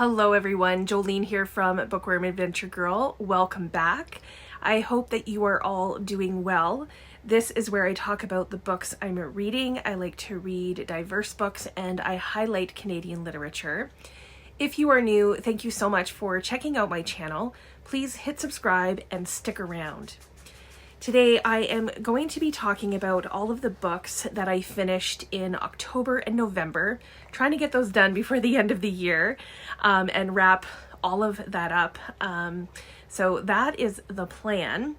Hello everyone, Jolene here from Bookworm Adventure Girl. Welcome back. I hope that you are all doing well. This is where I talk about the books I'm reading. I like to read diverse books and I highlight Canadian literature. If you are new, thank you so much for checking out my channel. Please hit subscribe and stick around. Today I am going to be talking about all of the books that I finished in October and November, trying to get those done before the end of the year and wrap all of that up. So that is the plan.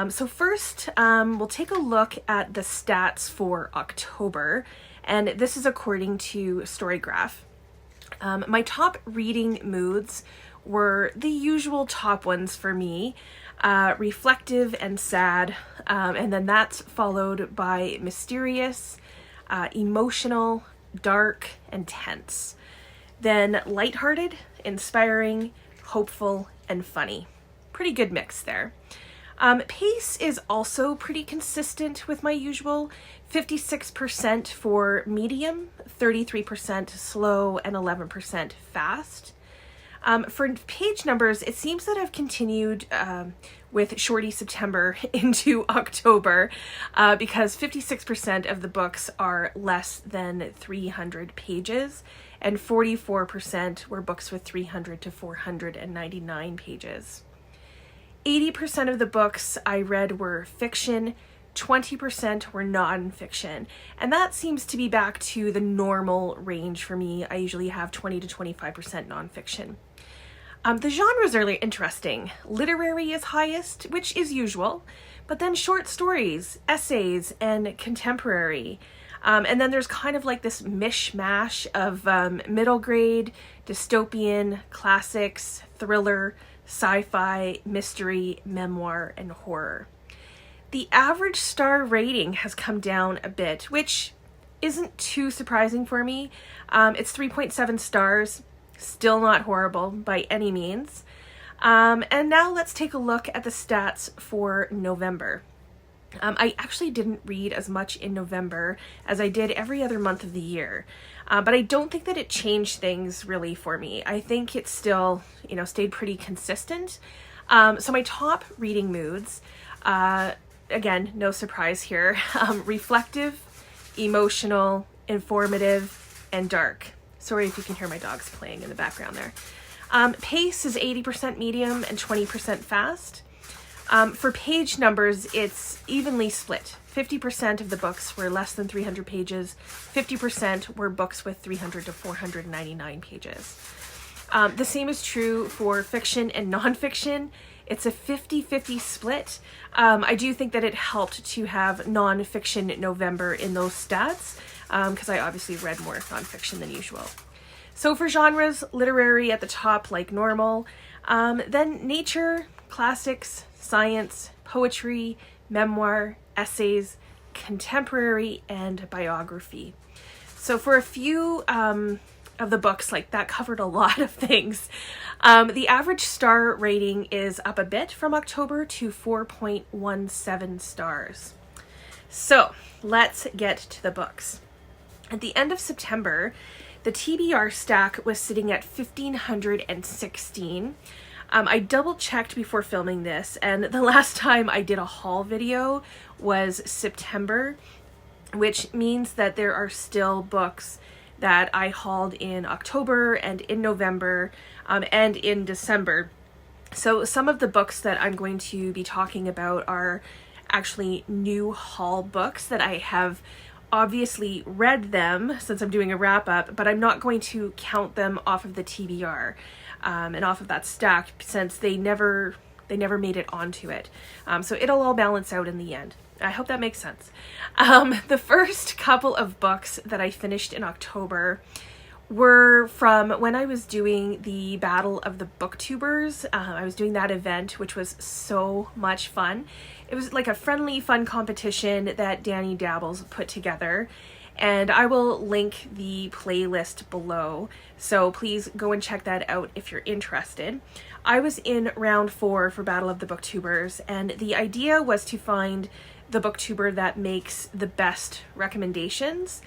So first we'll take a look at the stats for October, and this is according to Storygraph. My top reading moods were the usual top ones for me. Reflective and sad, and then that's followed by mysterious, emotional, dark, and tense. Then lighthearted, inspiring, hopeful, and funny. Pretty good mix there. Pace is also pretty consistent with my usual. 56% for medium, 33% slow, and 11% fast. For page numbers, it seems that I've continued with Shorty September into October because 56% of the books are less than 300 pages and 44% were books with 300 to 499 pages. 80% of the books I read were fiction, 20% were nonfiction, and that seems to be back to the normal range for me. I usually have 20 to 25% nonfiction. The genres are really interesting. Literary is highest, which is usual, but then short stories, essays, and contemporary. And then there's kind of like this mishmash of middle grade, dystopian, classics, thriller, sci-fi, mystery, memoir, and horror. The average star rating has come down a bit, which isn't too surprising for me. It's 3.7 stars. Still not horrible by any means. And now let's take a look at the stats for November. I actually didn't read as much in November as I did every other month of the year. But I don't think that it changed things really for me. I think it still, stayed pretty consistent. So my top reading moods, again, no surprise here, reflective, emotional, informative, and dark. Sorry if you can hear my dogs playing in the background there. Pace is 80% medium and 20% fast. For page numbers, it's evenly split. 50% of the books were less than 300 pages. 50% were books with 300 to 499 pages. The same is true for fiction and nonfiction. It's a 50-50 split. I do think that it helped to have nonfiction November in those stats because I obviously read more nonfiction than usual. So for genres, literary at the top like normal, then nature, classics, science, poetry, memoir, essays, contemporary, and biography. So for a few of the books, like that covered a lot of things. The average star rating is up a bit from October to 4.17 stars. So let's get to the books. At the end of September, the TBR Stack was sitting at 1,516. I double checked before filming this, and the last time I did a haul video was September, which means that there are still books that I hauled in October and in November and in December. So some of the books that I'm going to be talking about are actually new haul books that I have obviously read them since I'm doing a wrap up, but I'm not going to count them off of the TBR and off of that stack since they never made it onto it. So it'll all balance out in the end. I hope that makes sense. The first couple of books that I finished in October were from when I was doing the Battle of the BookTubers. I was doing that event, which was so much fun. It was like a friendly, fun competition that Danny Dabbles put together, and I will link the playlist below, so please go and check that out if you're interested. I was in round 4 for Battle of the BookTubers, and the idea was to find the booktuber that makes the best recommendations.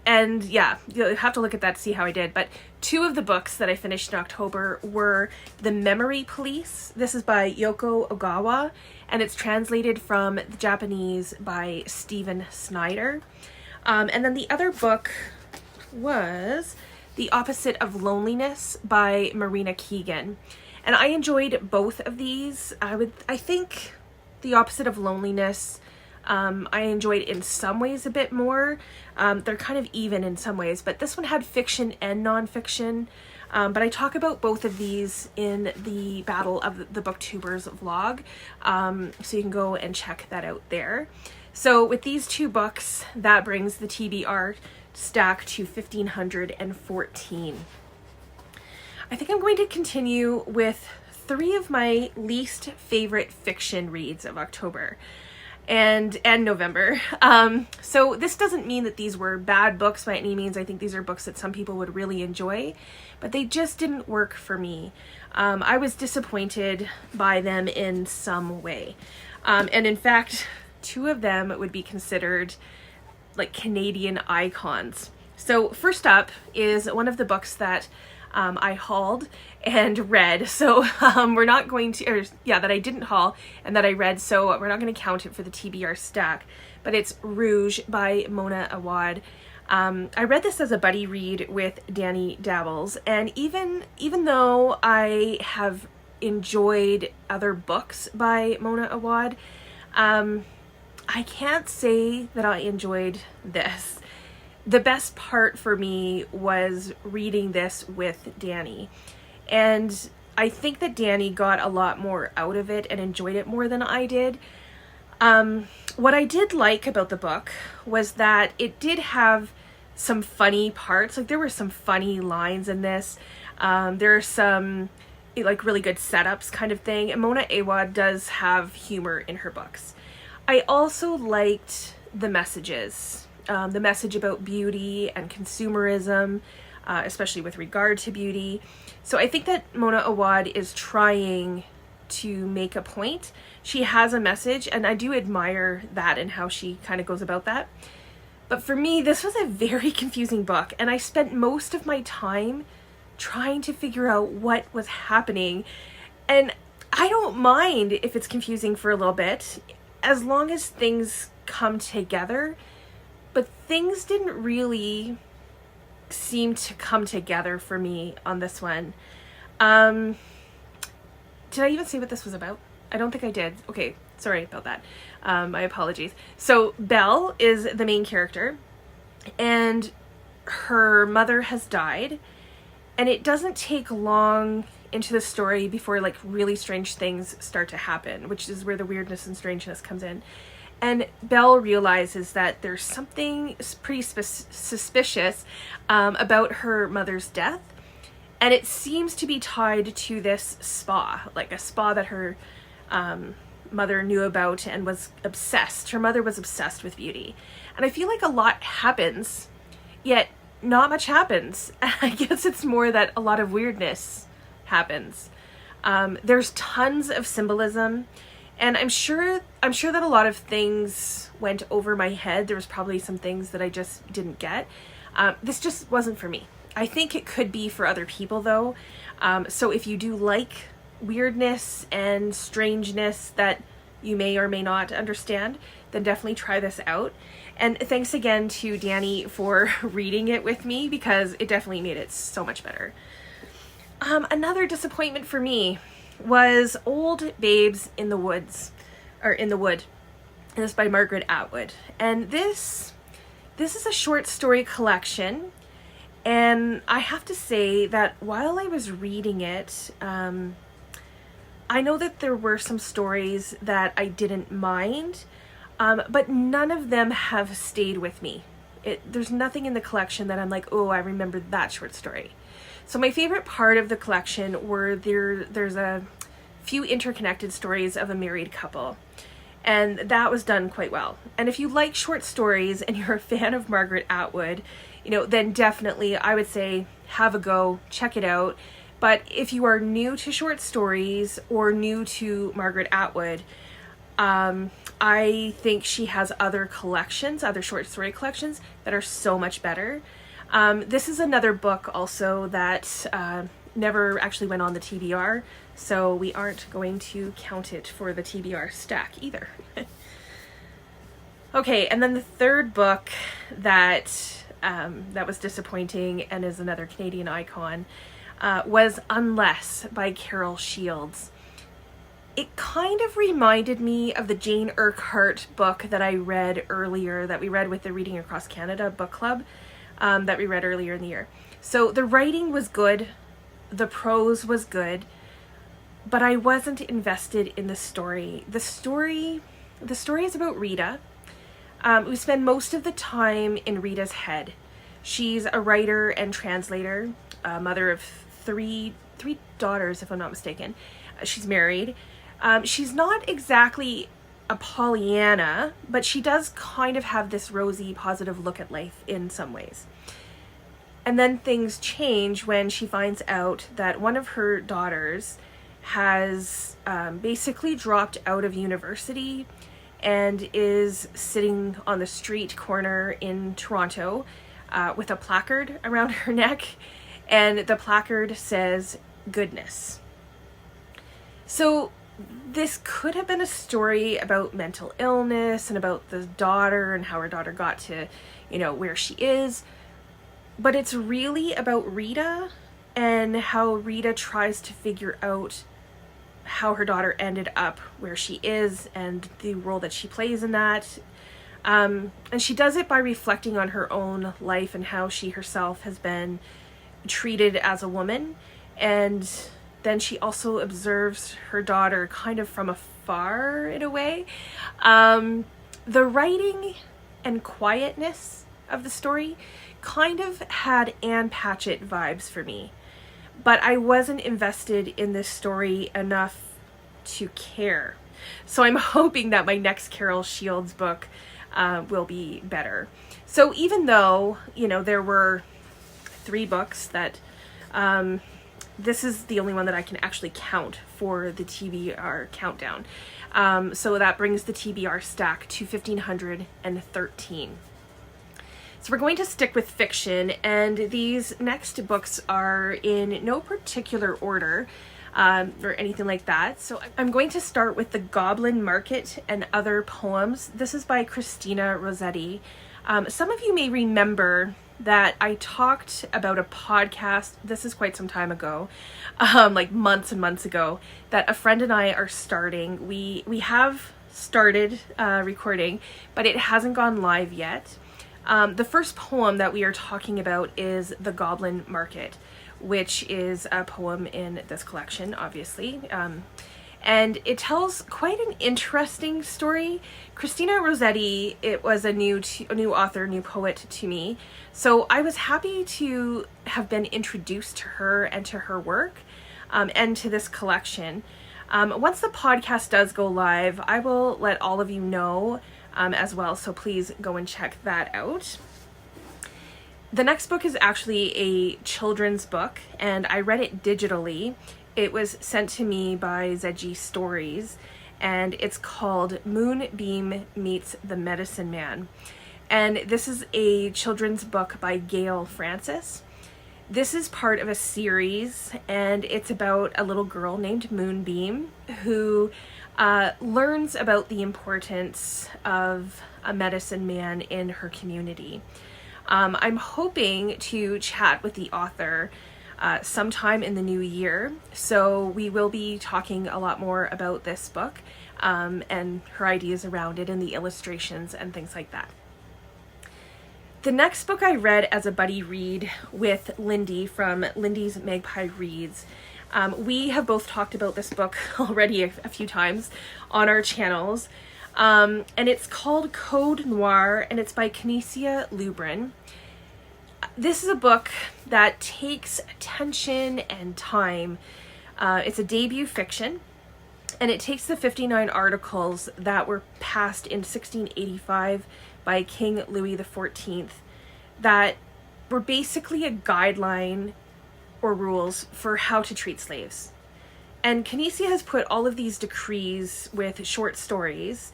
And yeah, you'll have to look at that to see how I did. But two of the books that I finished in October were The Memory Police. This is by Yoko Ogawa, and it's translated from the Japanese by Stephen Snyder. And then the other book was The Opposite of Loneliness by Marina Keegan. And I enjoyed both of these. I think The Opposite of Loneliness, I enjoyed in some ways a bit more. They're kind of even in some ways, but this one had fiction and nonfiction. But I talk about both of these in the Battle of the BookTubers vlog, so you can go and check that out there. So with these two books, that brings the TBR stack to 1,514. I think I'm going to continue with three of my least favorite fiction reads of October and November. So this doesn't mean that these were bad books by any means. I think these are books that some people would really enjoy, but they just didn't work for me. I was disappointed by them in some way. And in fact, two of them would be considered like Canadian icons. So first up is one of the books that I hauled and read. So we're not going to, that I didn't haul and that I read, so we're not going to count it for the TBR stack. But it's Rouge by Mona Awad. I read this as a buddy read with Danny Dabbles, and even though I have enjoyed other books by Mona Awad, I can't say that I enjoyed this. The best part for me was reading this with Danny. And I think that Danny got a lot more out of it and enjoyed it more than I did. What I did like about the book was that it did have some funny parts. Like, there were some funny lines in this. There are some like really good setups kind of thing. And Mona Awad does have humor in her books. I also liked the messages. The message about beauty and consumerism, especially with regard to beauty. So I think that Mona Awad is trying to make a point. She has a message, and I do admire that and how she kind of goes about that. But for me, this was a very confusing book, and I spent most of my time trying to figure out what was happening. And I don't mind if it's confusing for a little bit, as long as things come together. But things didn't really seem to come together for me on this one. Did I even say what this was about? I don't think I did. Okay, sorry about that. My apologies. So Belle is the main character, and her mother has died, and it doesn't take long into the story before like really strange things start to happen, which is where the weirdness and strangeness comes in. And Belle realizes that there's something pretty suspicious about her mother's death. And it seems to be tied to this spa, like a spa that her mother knew about and was obsessed. Her mother was obsessed with beauty. And I feel like a lot happens, yet not much happens. I guess it's more that a lot of weirdness happens. There's tons of symbolism. And I'm sure that a lot of things went over my head. There was probably some things that I just didn't get. This just wasn't for me. I think it could be for other people though. So if you do like weirdness and strangeness that you may or may not understand, then definitely try this out. And thanks again to Danny for reading it with me, because it definitely made it so much better. Another disappointment for me was Old Babes in the Woods, or in the Wood. And this is by Margaret Atwood. And this is a short story collection. And I have to say that while I was reading it, I know that there were some stories that I didn't mind, but none of them have stayed with me. There's nothing in the collection that I'm like, oh, I remember that short story. So my favorite part of the collection were there's a few interconnected stories of a married couple. And that was done quite well. And if you like short stories and you're a fan of Margaret Atwood, then definitely I would say have a go, check it out. But if you are new to short stories or new to Margaret Atwood, I think she has other collections, other short story collections that are so much better. This is another book also that never actually went on the TBR, so we aren't going to count it for the TBR stack either. Okay, and then the third book that was disappointing and is another Canadian icon was Unless by Carol Shields. It kind of reminded me of the Jane Urquhart book that I read earlier, that we read with the Reading Across Canada book club, that we read earlier in the year. So the writing was good, the prose was good, but I wasn't invested in the story. The story is about Rita. We spend most of the time in Rita's head. She's a writer and translator, a mother of three daughters, if I'm not mistaken. She's married. She's not exactly a Pollyanna, but she does kind of have this rosy, positive look at life in some ways. And then things change when she finds out that one of her daughters has basically dropped out of university and is sitting on the street corner in Toronto with a placard around her neck, and the placard says, "Goodness." So this could have been a story about mental illness and about the daughter and how her daughter got to, where she is. But it's really about Rita and how Rita tries to figure out how her daughter ended up where she is and the role that she plays in that. And she does it by reflecting on her own life and how she herself has been treated as a woman. And then she also observes her daughter kind of from afar in a way. The writing and quietness of the story kind of had Anne Patchett vibes for me, but I wasn't invested in this story enough to care. So I'm hoping that my next Carol Shields book will be better. So even though, there were 3 books that this is the only one that I can actually count for the TBR countdown. So that brings the TBR stack to 1,513. So we're going to stick with fiction, and these next books are in no particular order or anything like that. So I'm going to start with The Goblin Market and Other Poems. This is by Christina Rossetti. Some of you may remember that I talked about a podcast, this is quite some time ago, like months and months ago, that a friend and I are starting. We have started recording, but it hasn't gone live yet. The first poem that we are talking about is The Goblin Market, which is a poem in this collection, obviously. And it tells quite an interesting story. Christina Rossetti, it was a new author, new poet to me. So I was happy to have been introduced to her and to her work and to this collection. Once the podcast does go live, I will let all of you know as well, so please go and check that out. The next book is actually a children's book, and I read it digitally. It was sent to me by ZG Stories, and it's called Moonbeam Meets the Medicine Man. And this is a children's book by Gail Francis. This is part of a series, and it's about a little girl named Moonbeam who learns about the importance of a medicine man in her community. I'm hoping to chat with the author sometime in the new year, so we will be talking a lot more about this book and her ideas around it and the illustrations and things like that. The next book I read as a buddy read with Lindy from Lindy's Magpie Reads. We have both talked about this book already a few times on our channels, and it's called Code Noir, and it's by Canisia Lubrin. This is a book that takes attention and time. It's a debut fiction, and it takes the 59 articles that were passed in 1685 by King Louis XIV that were basically a guideline or rules for how to treat slaves. And Canisia has put all of these decrees with short stories,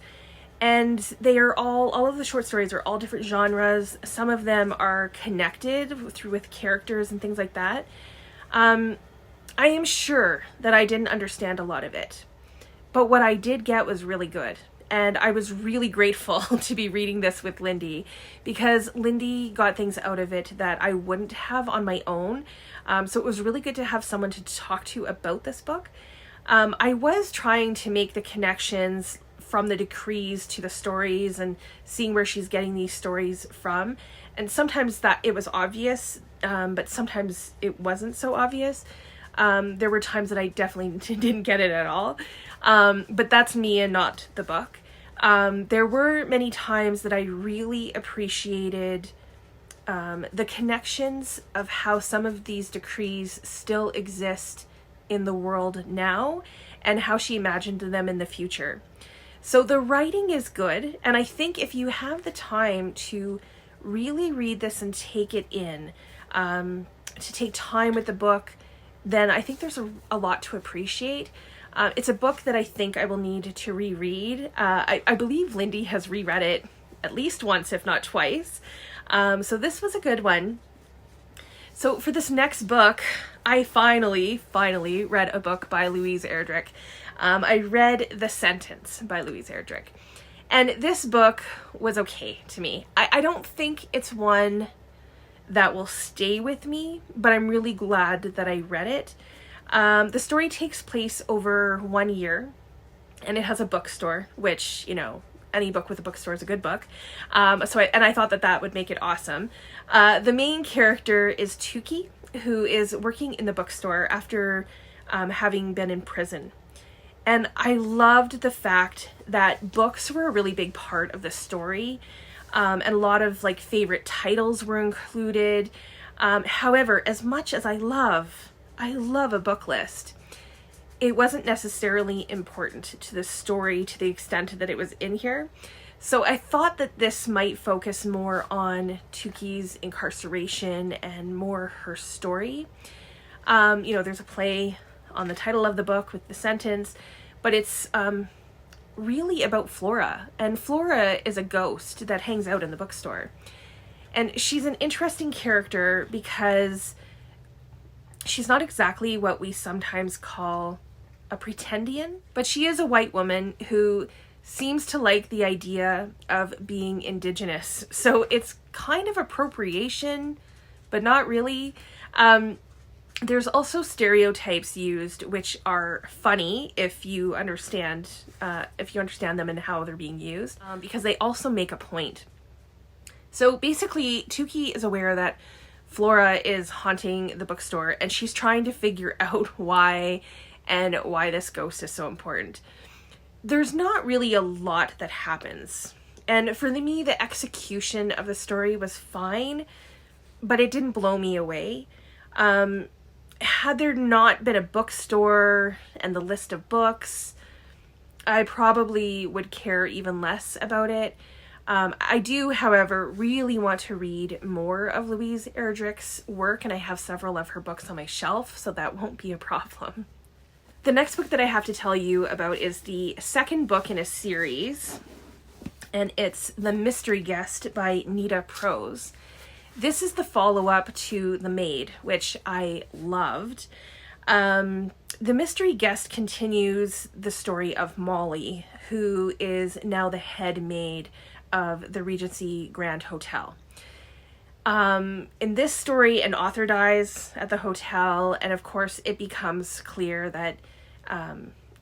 and they are all of the short stories are all different genres. Some of them are connected with characters and things like that. I am sure that I didn't understand a lot of it, but what I did get was really good. And I was really grateful to be reading this with Lindy, because Lindy got things out of it that I wouldn't have on my own. So it was really good to have someone to talk to about this book. I was trying to make the connections from the decrees to the stories and seeing where she's getting these stories from. And sometimes that it was obvious, but sometimes it wasn't so obvious. There were times that I definitely didn't get it at all. But that's me and not the book. There were many times that I really appreciated the connections of how some of these decrees still exist in the world now and how she imagined them in the future. So the writing is good, and I think if you have the time to really read this and take it in, to take time with the book, then I think there's a lot to appreciate. It's a book that I think I will need to reread. I believe Lindy has reread it at least once, if not twice. So this was a good one. So for this next book, I finally read a book by Louise Erdrich. I read The Sentence by Louise Erdrich. And this book was okay to me. I don't think it's one that will stay with me, but I'm really glad that I read it. The story takes place over 1 year, and it has a bookstore, which, you know, any book with a bookstore is a good book. I thought that would make it awesome. The main character is Tuki, who is working in the bookstore after having been in prison. And I loved the fact that books were a really big part of the story, and a lot of like favorite titles were included. However, as much as I love a book list, it wasn't necessarily important to the story to the extent that it was in here. So I thought that this might focus more on Tuki's incarceration and more her story. There's a play on the title of the book with The Sentence, but it's really about Flora. And Flora is a ghost that hangs out in the bookstore. And she's an interesting character because she's not exactly what we sometimes call a pretendian, but she is a white woman who seems to like the idea of being indigenous. So it's kind of appropriation, but not really. There's also stereotypes used, which are funny if you understand them and how they're being used, because they also make a point. So basically, Tuki is aware that Flora is haunting the bookstore, and she's trying to figure out why this ghost is so important. There's not really a lot that happens. And for me, the execution of the story was fine, but it didn't blow me away. Had there not been a bookstore and the list of books, I probably would care even less about it. I do, however, really want to read more of Louise Erdrich's work, and I have several of her books on my shelf, so that won't be a problem. The next book that I have to tell you about is the second book in a series, and it's The Mystery Guest by Nita Prose. This is the follow-up to The Maid, which I loved. The Mystery Guest continues the story of Molly, who is now the head maid of the Regency Grand Hotel. In this story, an author dies at the hotel, and of course it becomes clear that,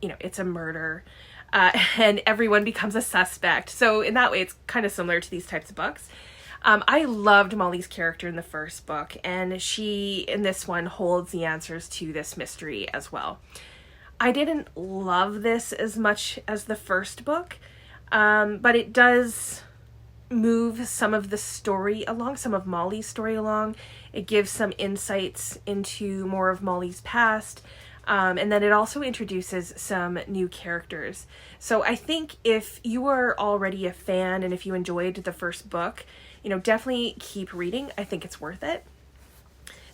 it's a murder, and everyone becomes a suspect. So in that way, it's kind of similar to these types of books. I loved Molly's character in the first book, and she, in this one, holds the answers to this mystery as well. I didn't love this as much as the first book, but it does move some of the story along, some of Molly's story along. It gives some insights into more of Molly's past, and then it also introduces some new characters. So I think if you are already a fan and if you enjoyed the first book, definitely keep reading. I think it's worth it.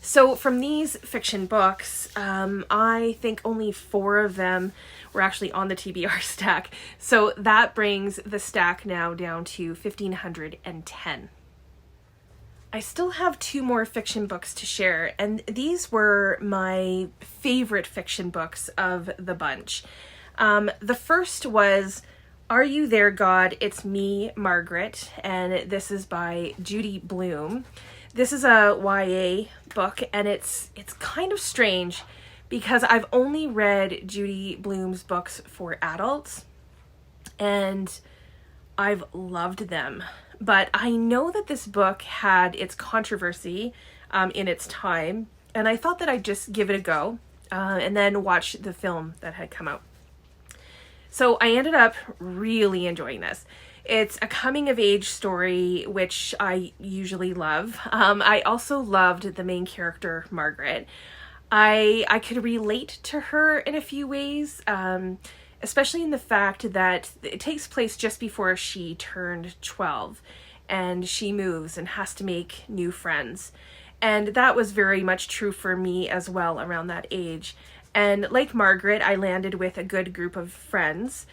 So from these fiction books, I think only 4 of them were actually on the TBR stack. So that brings the stack now down to 1,510. I still have 2 more fiction books to share, and these were my favorite fiction books of the bunch. The first was Are You There, God? It's Me, Margaret, and this is by Judy Blume. This is a YA book, and it's kind of strange because I've only read Judy Blume's books for adults, and I've loved them. But I know that this book had its controversy in its time, and I thought that I'd just give it a go and then watch the film that had come out. So I ended up really enjoying this. It's a coming-of-age story, which I usually love. I also loved the main character, Margaret. I could relate to her in a few ways, especially in the fact that it takes place just before she turned 12, and she moves and has to make new friends. And that was very much true for me as well around that age. And like Margaret, I landed with a good group of friends.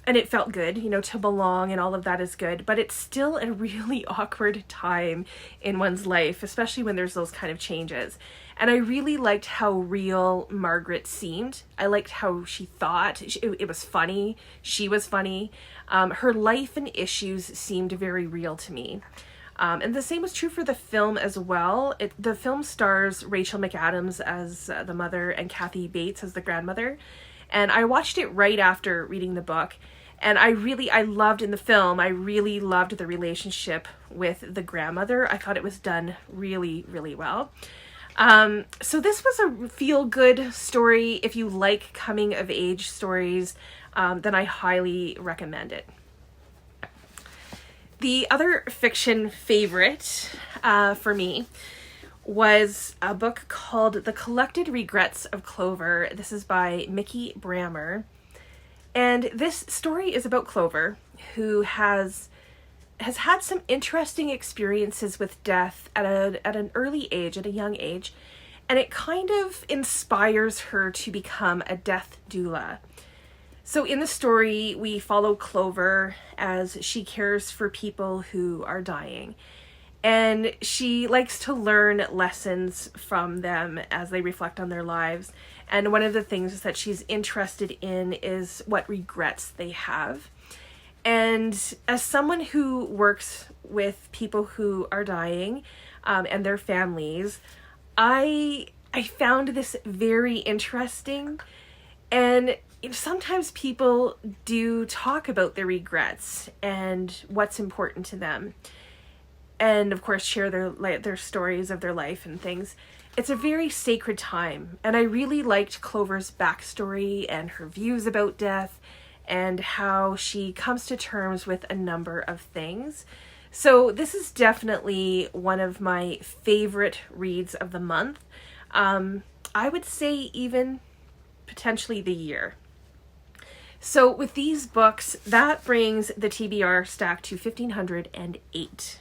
And it felt good, to belong, and all of that is good, but it's still a really awkward time in one's life, especially when there's those kind of changes. And I really liked how real Margaret seemed. I liked how she thought. It was funny. She was funny. Her life and issues seemed very real to me. And the same was true for the film as well. The film stars Rachel McAdams as the mother and Kathy Bates as the grandmother. And I watched it right after reading the book. And I loved in the film, I really loved the relationship with the grandmother. I thought it was done really, really well. So this was a feel-good story. If you like coming-of-age stories, then I highly recommend it. The other fiction favorite for me was a book called The Collected Regrets of Clover. This is by Mikki Brammer. And this story is about Clover, who has had some interesting experiences with death at an early age, at a young age, and it kind of inspires her to become a death doula. So in the story, we follow Clover as she cares for people who are dying. And she likes to learn lessons from them as they reflect on their lives. And one of the things that she's interested in is what regrets they have. And as someone who works with people who are dying and their families, I found this very interesting. And sometimes people do talk about their regrets and what's important to them. And of course share their stories of their life and things. It's a very sacred time, and I really liked Clover's backstory and her views about death and how she comes to terms with a number of things. So this is definitely one of my favorite reads of the month. I would say even potentially the year. So with these books, that brings the TBR stack to 1,508.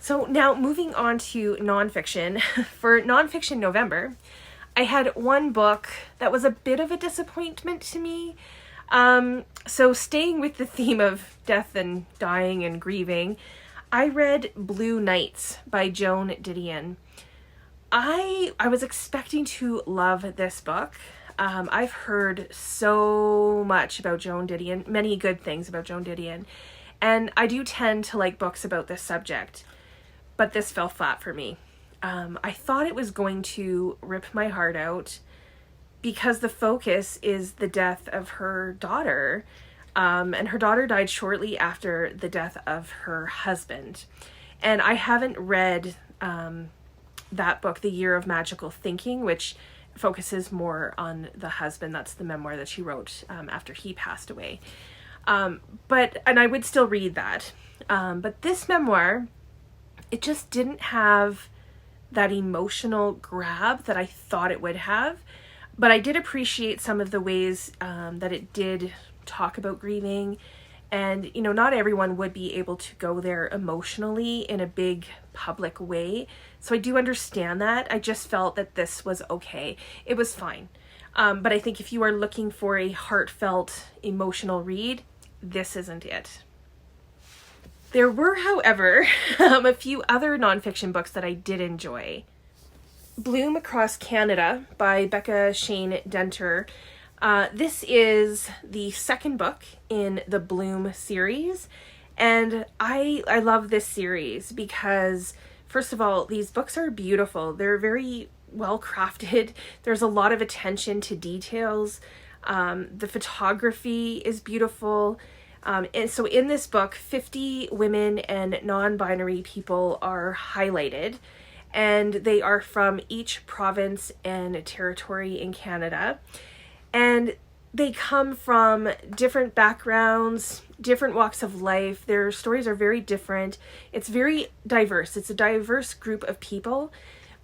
So now moving on to nonfiction. For Nonfiction November, I had one book that was a bit of a disappointment to me. So staying with the theme of death and dying and grieving, I read Blue Nights by Joan Didion. I was expecting to love this book. I've heard so much about Joan Didion, many good things about Joan Didion, and I do tend to like books about this subject. But this fell flat for me. I thought it was going to rip my heart out because the focus is the death of her daughter. And her daughter died shortly after the death of her husband. And I haven't read that book, The Year of Magical Thinking, which focuses more on the husband. That's the memoir that she wrote after he passed away. And I would still read that. But this memoir, it just didn't have that emotional grab that I thought it would have. But I did appreciate some of the ways that it did talk about grieving And, you know, not everyone would be able to go there emotionally in a big public way. So I do understand that. I just felt that this was okay. It was fine. But I think if you are looking for a heartfelt, emotional read, this isn't it. There were, however, a few other nonfiction books that I did enjoy. Blume Across Canada by Becca Shane Denter. This is the second book in the Blume series, and I love this series because, first of all, these books are beautiful. They're very well crafted. There's a lot of attention to details. The photography is beautiful. And so in this book, 50 women and non-binary people are highlighted, and they are from each province and territory in Canada. And they come from different backgrounds, different walks of life. Their stories are very different. It's very diverse. It's a diverse group of people,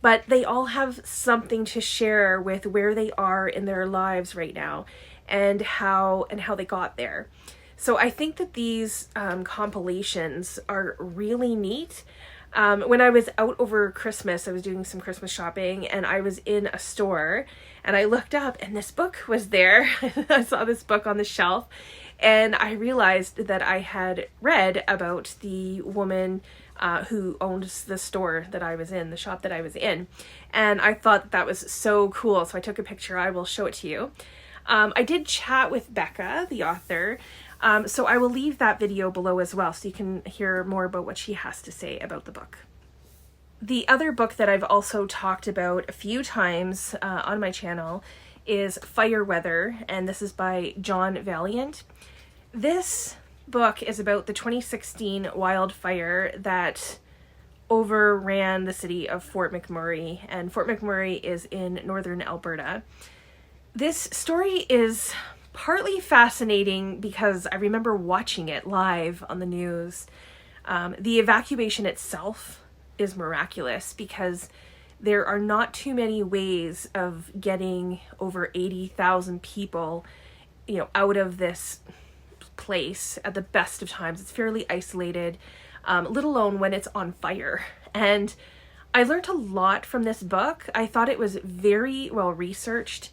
but they all have something to share with where they are in their lives right now and how they got there. So I think that these compilations are really neat. When I was out over Christmas, I was doing some Christmas shopping, and I was in a store, and I looked up and this book was there. I saw this book on the shelf, and I realized that I had read about the woman who owns the store that I was in, the shop that I was in. And I thought that was so cool. So I took a picture. I will show it to you. I did chat with Becca, the author. So I will leave that video below as well, so you can hear more about what she has to say about the book. The other book that I've also talked about a few times on my channel is Fire Weather, and this is by John Valiant. This book is about the 2016 wildfire that overran the city of Fort McMurray, and Fort McMurray is in northern Alberta. This story is partly fascinating because I remember watching it live on the news. The evacuation itself is miraculous because there are not too many ways of getting over 80,000 people, you know, out of this place at the best of times. It's fairly isolated, let alone when it's on fire. And I learned a lot from this book. I thought it was very well researched.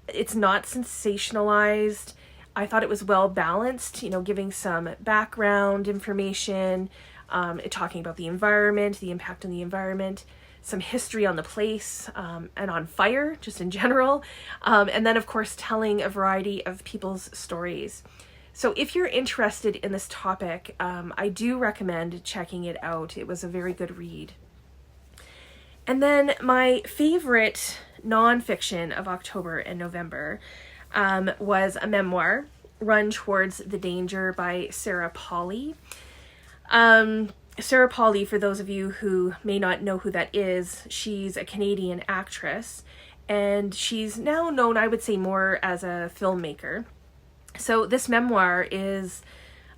It's not sensationalized. I thought it was well balanced, you know, giving some background information, talking about the environment, the impact on the environment, some history on the place, and on fire, just in general. And then, of course, telling a variety of people's stories. So if you're interested in this topic, I do recommend checking it out. It was a very good read. And then my favorite nonfiction of October and November was a memoir, Run Towards the Danger by Sarah Polley. Sarah Polley, for those of you who may not know who that is, she's a Canadian actress, and she's now known, I would say, more as a filmmaker. So this memoir is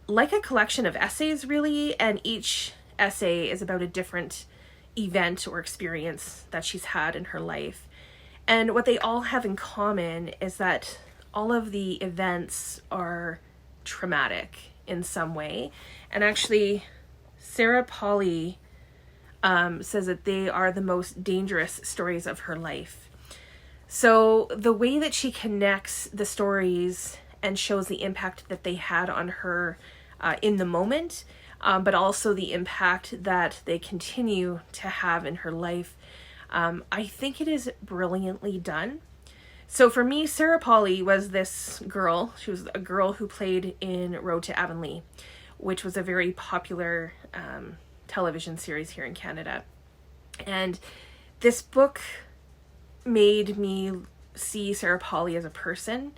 like a collection of essays, really, and each essay is about a different event or experience that she's had in her life. And what they all have in common is that all of the events are traumatic in some way. And actually, Sarah Polley says that they are the most dangerous stories of her life. So the way that she connects the stories and shows the impact that they had on her in the moment, but also the impact that they continue to have in her life, I think it is brilliantly done. So for me, Sarah Polley was this girl. She was a girl who played in Road to Avonlea, which was a very popular television series here in Canada. And this book made me see Sarah Polley as a person.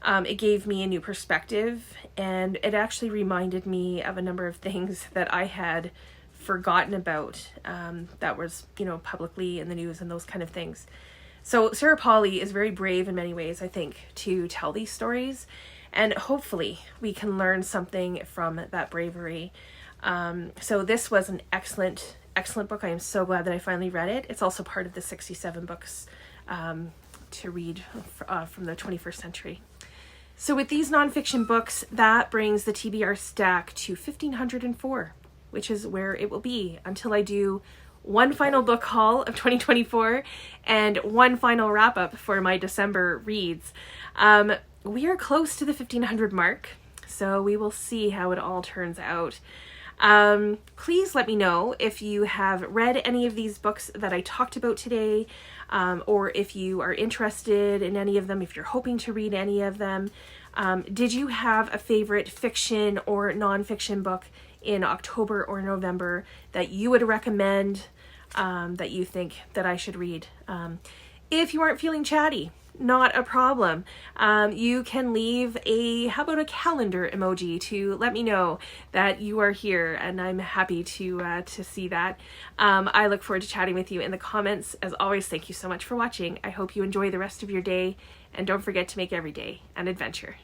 It gave me a new perspective, and it actually reminded me of a number of things that I had forgotten about that was, you know, publicly in the news and those kind of things. So Sarah Polley is very brave in many ways, I think, to tell these stories, and hopefully we can learn something from that bravery. So this was an excellent book. I am so glad that I finally read it. It's also part of the 67 books to read from the 21st century. So with these nonfiction books, that brings the TBR stack to 1,504, which is where it will be until I do one final book haul of 2024 and one final wrap up for my December reads. We are close to the 1,500 mark, so we will see how it all turns out. Please let me know if you have read any of these books that I talked about today, or if you are interested in any of them, if you're hoping to read any of them. Did you have a favorite fiction or nonfiction book in October or November that you would recommend, that you think that I should read? If you aren't feeling chatty, not a problem. You can leave how about a calendar emoji to let me know that you are here, and I'm happy to see that. I look forward to chatting with you in the comments. As always, thank you so much for watching. I hope you enjoy the rest of your day, and don't forget to make every day an adventure.